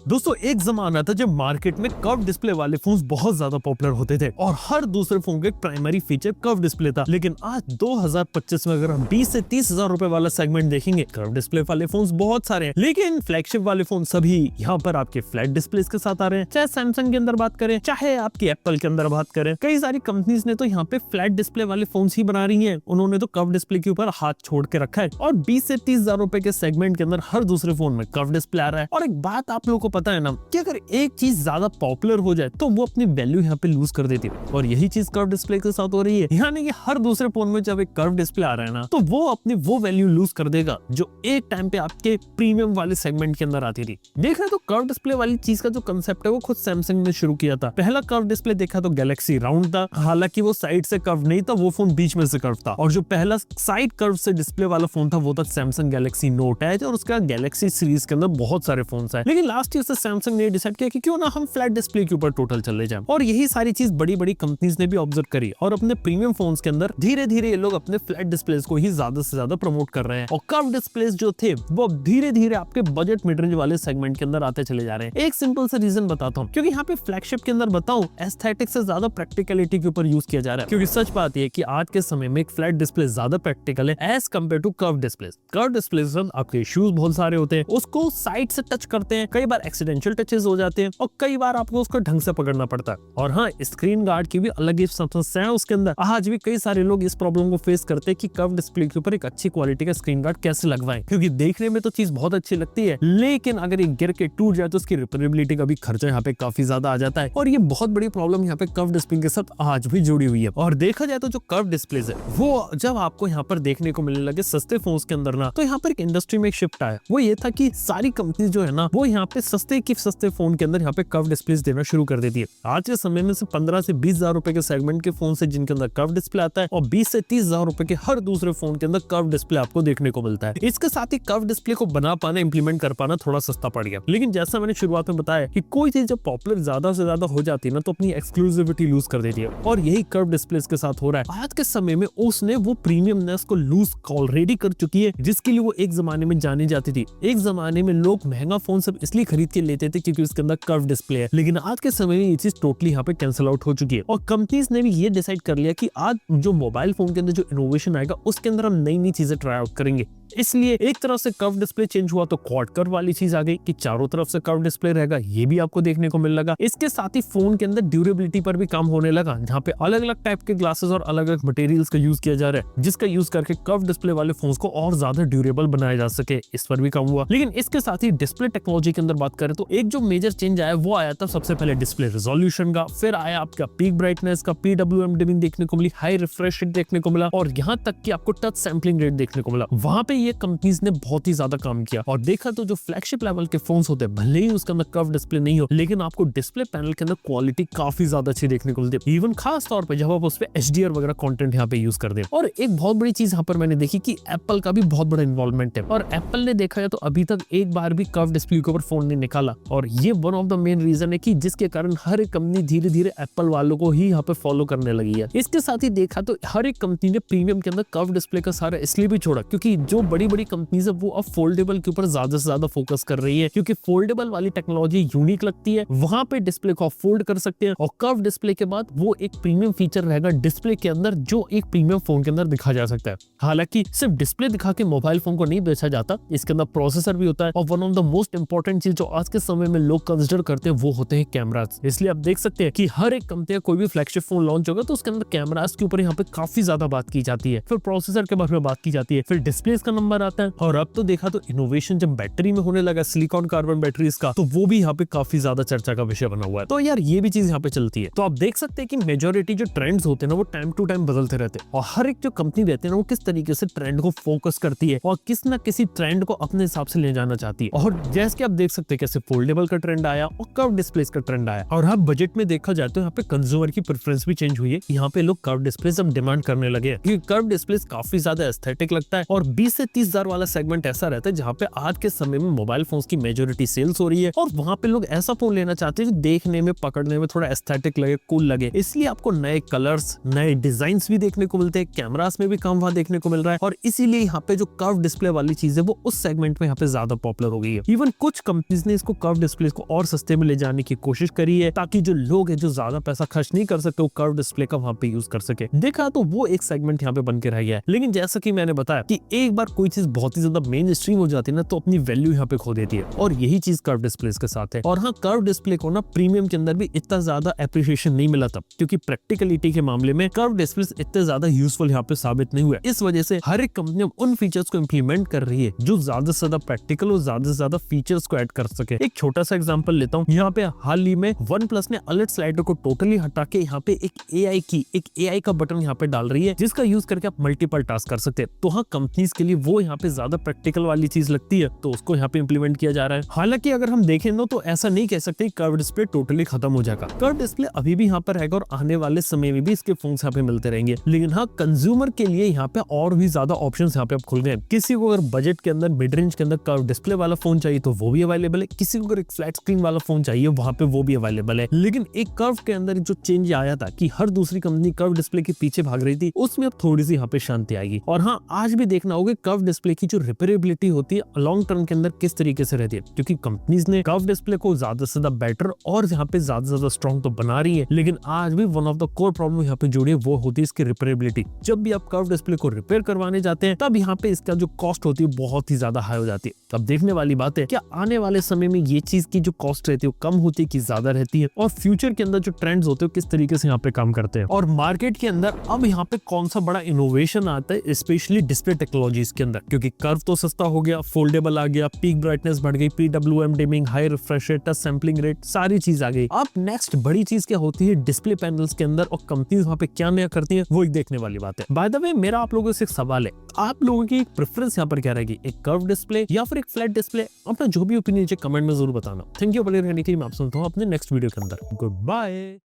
दोस्तों एक जमाना था जब मार्केट में कर्व डिस्प्ले वाले फोन्स बहुत ज्यादा पॉपुलर होते थे और हर दूसरे फोन का एक प्राइमरी फीचर कर्व डिस्प्ले था। लेकिन आज 2025 में अगर हम 20 से 30 हजार रुपए वाला सेगमेंट देखेंगे, कर्व डिस्प्ले वाले फोन्स बहुत सारे हैं, लेकिन फ्लैगशिप वाले फोन सभी यहाँ पर आपके फ्लैट डिस्प्ले के साथ आ रहे हैं। चाहे सैमसंग के अंदर बात करें, चाहे आपकी एप्पल के अंदर बात करें, कई सारी कंपनीज ने तो यहाँ पे फ्लैट डिस्प्ले वाले फोन ही बना रही है। उन्होंने तो कर्व डिस्प्ले के ऊपर हाथ छोड़ के रखा है और 20 से 30 हजार रुपए के सेगमेंट के अंदर हर दूसरे फोन में कर्व डिस्प्ले आ रहा है। और एक बात आप लोगों को पता है ना कि अगर एक चीज ज्यादा पॉपुलर हो जाए तो वो अपनी वैल्यू यहाँ पे लूज कर देती है, और यही चीज कर्व डिस्प्ले के साथ हो रही है। यानी कि हर दूसरे फोन में जब एक कर्व डिस्प्ले आ रहा है ना, तो वो अपनी वो वैल्यू लूज कर देगा जो एक टाइम पे आपके प्रीमियम वाले सेगमेंट के अंदर आती थी। देख रहे तो कर्व डिस्प्ले वाली चीज का जो कंसेप्ट है वो खुद सैमसंग ने शुरू किया था। पहला कर्व डिस्प्ले देखा तो गैलेक्सी राउंड था, हालांकि वो साइड से कर्व नहीं था, वो फोन बीच में से कर्व था। और जो पहला साइड कर्व से डिस्प्ले वाला फोन था वो था सैमसंग गैलेक्सी नोट एज, और उसका गैलेक्सी सीरीज के अंदर बहुत सारे फोन है। लेकिन लास्ट ईयर से सैमसंग ने डिसाइड किया कि क्यों ना हम फ्लैट डिस्प्ले के ऊपर टोटल चले जाएं, और यही सारी चीज बड़ी बड़ी कंपनीज ने भी ऑब्जर्व करी और अपने प्रीमियम फोन्स के अंदर धीरे धीरे ये लोग अपने फ्लैट डिस्प्लेस को ही ज्यादा से ज्यादा प्रमोट कर रहे हैं। और कर्व डिस्प्लेस जो थे वो धीरे धीरे आपके बजट मिड रेंज वाले सेगमेंट के अंदर आते चले जा रहे हैं। एक सिंपल सा रीजन बताता हूँ, क्योंकि यहाँ पे फ्लैगशिप के अंदर बताऊं एस्थेटिक्स से ज्यादा प्रैक्टिकलिटी के ऊपर यूज किया जा रहा है। क्योंकि सच बात यह है कि आज के समय में एक फ्लैट डिस्प्ले ज्यादा प्रैक्टिकल है as compared to curve display. Curve display आपके इश्यूज बहुत सारे होते हैं, उसको साइड से टच करते हैं, कई बार एक्सीडेंशियल टचेस हो जाते हैं और कई बार आपको उसको ढंग से पकड़ना पड़ता है। और हाँ, स्क्रीन गार्ड की भी अलग ही समस्या है उसके अंदर। आज भी कई सारे लोग इस प्रॉब्लम को फेस करते हैं कि कर्व डिस्प्ले के ऊपर एक अच्छी क्वालिटी का स्क्रीन गार्ड कैसे लगवाएं, क्योंकि देखने में तो चीज बहुत अच्छी लगती है, लेकिन अगर ये गिर के टूट जाए तो उसकी रिपेयरेबिलिटी का भी खर्चा यहाँ पे काफी ज्यादा आ जाता है। और ये बहुत बड़ी प्रॉब्लम यहाँ पे कर्व डिस्प्ले के साथ आज भी जुड़ी हुई है। और देखा जाए तो जो कर्व डिस्प्ले है वो जब आपको यहाँ पर देखने को मिलने लगे सस्ते फोन्स के अंदर ना, तो यहाँ पर एक इंडस्ट्री में एक शिफ्ट आया। वो ये था कि सारी कंपनी जो है ना, वो यहाँ पे सस्ते फोन के अंदर यहाँ पे कर्व डिस्प्ले देना शुरू कर देती है। आज के समय में से 15 से 20 हजार रुपए के सेगमेंट के फोन से जिनके अंदर कर्व डिस्प्ले आता है, और 20 से 30 हजार रुपए के हर दूसरे फोन के अंदर कर्व डिस्प्ले आपको देखने को मिलता है। इसके साथ ही कर्व डिस्प्ले को बना पाना, इंप्लीमेंट कर पाना थोड़ा सस्ता पड़ गया। लेकिन जैसा मैंने शुरुआत में बताया कि कोई चीज जब पॉपुलर ज्यादा से ज्यादा हो जाती है ना, तो अपनी एक्सक्लूसिविटी लूज कर देती है, और यही कर्व डिस्प्ले के साथ हो रहा है। आज के समय में उसने वो प्रीमियमनेस को लूज ऑलरेडी कर चुकी है, जिसके लिए वो एक जमाने में जानी जाती थी। एक जमाने में लोग महंगा फोन सब इसलिए खरीद के लेते थे क्योंकि उसके अंदर कर्व डिस्प्ले है, लेकिन आज के समय में ये चीज टोटली यहाँ पे कैंसिल आउट हो चुकी है। और कंपनीज ने भी ये डिसाइड कर लिया कि आज जो मोबाइल फोन के अंदर जो इनोवेशन आएगा उसके अंदर हम नई नई चीजें ट्राई आउट करेंगे। इसलिए एक तरफ से कर्व डिस्प्ले चेंज हुआ तो क्वाड कर्व वाली चीज आ गई कि चारों तरफ से कर्व डिस्प्ले रहेगा, ये भी आपको देखने को मिल लगा। इसके साथ ही फोन के अंदर ड्यूरेबिलिटी पर भी काम होने लगा, जहाँ पे अलग अलग टाइप के ग्लासेस और अलग अलग मटेरियल्स का यूज किया जा रहा है, जिसका यूज करके कर्व डिस्प्ले वाले फोन को और ज्यादा ड्यूरेबल बनाया जा सके, इस पर भी काम हुआ। लेकिन इसके साथ ही डिस्प्ले टेक्नोलॉजी के अंदर बात करें तो एक जो मेजर चेंज आया वो आया था सबसे पहले डिस्प्ले रेजोल्यूशन का, फिर आया आपका पीक ब्राइटनेस का, PWM डिमिंग देखने को मिली, हाई रिफ्रेश रेट देखने को मिला, और यहाँ तक कि आपको टच सैंपलिंग रेट देखने को मिला। वहां पे ये कंपनीज ने बहुत ही ज्यादा काम किया। और देखा तो जो फ्लैगशिप लेवल के फोन्स होते हैं, भले ही उसके अंदर कर्व डिस्प्ले नहीं हो, लेकिन आपको डिस्प्ले पैनल के अंदर क्वालिटी काफी ज्यादा अच्छी देखने को मिलती है, इवन खास तौर पे जब आप उस पे HDR वगैरह कंटेंट यहाँ पे यूज कर दे। और एक बहुत बड़ी चीज यहाँ पर मैंने देखी कि एप्पल का भी बहुत बड़ा इन्वॉल्वमेंट है, और एप्पल ने देखा है तो अभी तक एक बार भी कर्व डिस्प्ले के ऊपर फोन नहीं निकाला, और ये one of the main reason है कि जिसके कारण हर एक कंपनी धीरे धीरे एप्पल वालों को ही यहाँ पे फॉलो करने लगी है। इसके साथ ही देखा तो हर एक कंपनी ने प्रीमियम के अंदर कर्व डिस्प्ले का सारा इसलिए भी छोड़ा क्योंकि जो बड़ी बड़ी कंपनीज है वो अब फोल्डेबल के ऊपर ज्यादा से ज्यादा फोकस कर रही है, क्योंकि फोल्डेबल वाली टेक्नोलॉजी यूनिक लगती है, वहां पे डिस्प्ले को फोल्ड कर सकते हैं, और कर्व डिस्प्ले के बाद वो एक प्रीमियम फीचर रहेगा डिस्प्ले के अंदर जो एक प्रीमियम फोन के अंदर दिखा जा सकता है। हालांकि सिर्फ डिस्प्ले दिखा के मोबाइल फोन को नहीं बेचा जाता, इसके अंदर प्रोसेसर भी होता है, और one of the most important चीज जो आज के समय में लोग कंसिडर करते हैं वो होते हैं कैमरास। इसलिए आप देख सकते हैं कि हर एक कंपनी का कोई भी फ्लैगशिप फोन लॉन्च होगा तो उसके अंदर कैमरास के ऊपर यहाँ पे काफी ज्यादा बात की जाती है, फिर प्रोसेसर के बारे में बात की जाती है, फिर डिस्प्ले का नंबर आता है, और अब तो देखा तो इनोवेशन जब बैटरी में होने लगा सिलिकॉन कार्बन बैटरीज का, तो वो भी यहाँ पे काफी ज्यादा चर्चा का विषय बना हुआ है। तो यार ये भी चीज यहाँ पे चलती है। तो आप देख सकते हैं कि मेजोरिटी जो ट्रेंड्स होते हैं ना वो टाइम टू टाइम बदलते रहते हैं, और हर एक जो कंपनी रहती है ना वो किस तरीके से ट्रेंड को फोकस करती है और किस ना किसी ट्रेंड को अपने हिसाब से ले जाना चाहती है। और जैसे कि आप देख सकते हैं कैसे फोल्डेबल का ट्रेंड आया और कर्व डिस्प्ले का ट्रेंड आया, और हाँ बजट में देखा जाए तो यहाँ पे कंज्यूमर की प्रेफरेंस भी चेंज हुई है। यहाँ पे लोग कर्व डिस्प्ले अब डिमांड करने लगे, क्योंकि कर्व डिस्प्ले काफी ज्यादा एस्थेटिक लगता है, और 20 से 30,000 वाला सेगमेंट ऐसा रहता है जहाँ पे आज के समय में मोबाइल फोन्स की मेजोरिटी सेल्स हो रही है और वहाँ पे लोग ऐसा फोन लेना चाहते हैं जो देखने में, पकड़ने में थोड़ा एस्थेटिक लगे, कूल लगे। इसलिए आपको नए कलर्स, नए डिजाइन भी देखने को मिलते हैं, कैमरास में भी काम वहाँ देखने को मिल रहा है और इसीलिए यहाँ पे जो कर्व डिस्प्ले वाली चीज है वो उस सेगमेंट में यहाँ पे ज्यादा पॉपुलर हो गई है। इवन कुछ कंपनीज ने इसको कर्व डिस्प्ले को और सस्ते में ले जाने की कोशिश करी है ताकि जो लोग हैं जो ज्यादा पैसा खर्च नहीं कर सकते वो कर्व डिस्प्ले का वहाँ पे यूज कर सके। देखा तो वो एक सेगमेंट यहाँ पे बन के रह गया है, लेकिन जैसा कि मैंने बताया कि एक बार कोई चीज बहुत ही ज्यादा मेन स्ट्रीम हो जाती है ना तो अपनी वैल्यू यहाँ पे खो देती है और यही चीज कर्व डिस्प्ले के साथ है। और हाँ, कर्व डिस्प्ले को ना प्रीमियम के अंदर भी इतना ज्यादा एप्रिशिएशन नहीं मिला तब, क्योंकि प्रैक्टिकलिटी के मामले में कर्व डिस्प्ले इतने ज्यादा यूजफुल यहाँ पे साबित नहीं हुए। इस वजह से हर एक कंपनी उन फीचर्स को इंप्लीमेंट कर रही है जो ज्यादा से ज्यादा प्रैक्टिकल और ज्यादा से ज्यादा फीचर्स को ऐड कर सके। एक छोटा सा एग्जांपल लेता हूँ, यहाँ पे हाल ही में OnePlus ने अलर्ट स्लाइडर को टोटली हटा के यहाँ पे एक AI का बटन यहाँ पे डाल रही है जिसका यूज करके आप मल्टीपल टास्क कर सकते हैं। तो हाँ, कंपनीज के लिए वो यहाँ पे ज्यादा प्रैक्टिकल वाली चीज लगती है तो उसको यहाँ पे इंप्लीमेंट किया जा रहा है। हालांकि अगर हम देखें तो ऐसा नहीं कह सकते कर्व डिस्प्ले टोटली खत्म हो जाएगा। कर्व डिस्प्ले अभी भी यहाँ पर रहेगा और आने वाले समय में भी इसके फोन्स यहाँ पे मिलते रहेंगे, लेकिन हाँ, कंज्यूमर के लिए यहाँ पे और भी ज्यादा ऑप्शंस यहाँ पे अब खुल गए हैं। किसी को अगर बजट के अंदर, मिड रेंज के अंदर कर्व डिस्प्ले वाला फोन चाहिए तो वो भी अवेलेबल है, किसी को अगर एक फ्लैट स्क्रीन वाला फोन चाहिए वहाँ पे वो भी अवेलेबल है। लेकिन एक कर्व के अंदर जो चेंज आया था कि हर दूसरी कंपनी कर्व डिस्प्ले के पीछे भाग रही थी, उसमें अब थोड़ी सी यहाँ पे शांति आएगी। और हाँ, आज भी देखना होगा कर्व डिस्प्ले की जो रिपेयरेबिलिटी होती है लॉन्ग टर्म के अंदर किस तरीके से रहती है, क्योंकि कंपनीज ने कर्व डिस्प्ले को ज्यादा से ज्यादा बेटर और यहाँ पे ज्यादा स्ट्रॉन्ग तो बना रही है, लेकिन आज भी one of the core problem यहाँ पे जुड़ी है वो होती है इसकी रिपेयरेबिलिटी। जब भी आप कर्व डिस्प्ले को रिपेयर करवाने जाते हैं तब यहाँ पे इसका जो कॉस्ट होती है बहुत ही ज्यादा हाई हो जाती है। अब देखने वाली बात है क्या आने वाले समय में ये चीज की जो कॉस्ट रहती है वो कम होती है कि ज्यादा रहती है, और फ्यूचर के अंदर जो ट्रेंड्स होते हैं किस तरीके से यहाँ पे काम करते हैं, और मार्केट के अंदर अब यहाँ पे कौन सा बड़ा इनोवेशन आता है स्पेशली डिस्प्ले टेक्नोलॉजीज के अंदर, क्योंकि कर्व तो सस्ता हो गया, फोल्डेबल आ गया, पीक ब्राइटनेस बढ़ गई, PWM dimming, high refresh rate, touch sampling rate, सारी चीज आ गई। अब नेक्स्ट बड़ी चीज क्या होती है डिस्प्ले पैनल्स के अंदर और कंपनीज वहाँ पे क्या नया करती है वो एक देखने वाली बात है। बाय द वे, मेरा आप लोगों से एक सवाल है, आप लोगों की एक प्रेफरेंस यहाँ पर क्या रहेगी, एक कर्व डिस्प्ले या फिर एक फ्लैट डिस्प्ले? अपना जो भी ओपिनियन कमेंट में जरूर बताना। थैंक यू बने रहने के लिए। मैं आप सुनता हूँ अपने नेक्स्ट वीडियो के अंदर। Good bye.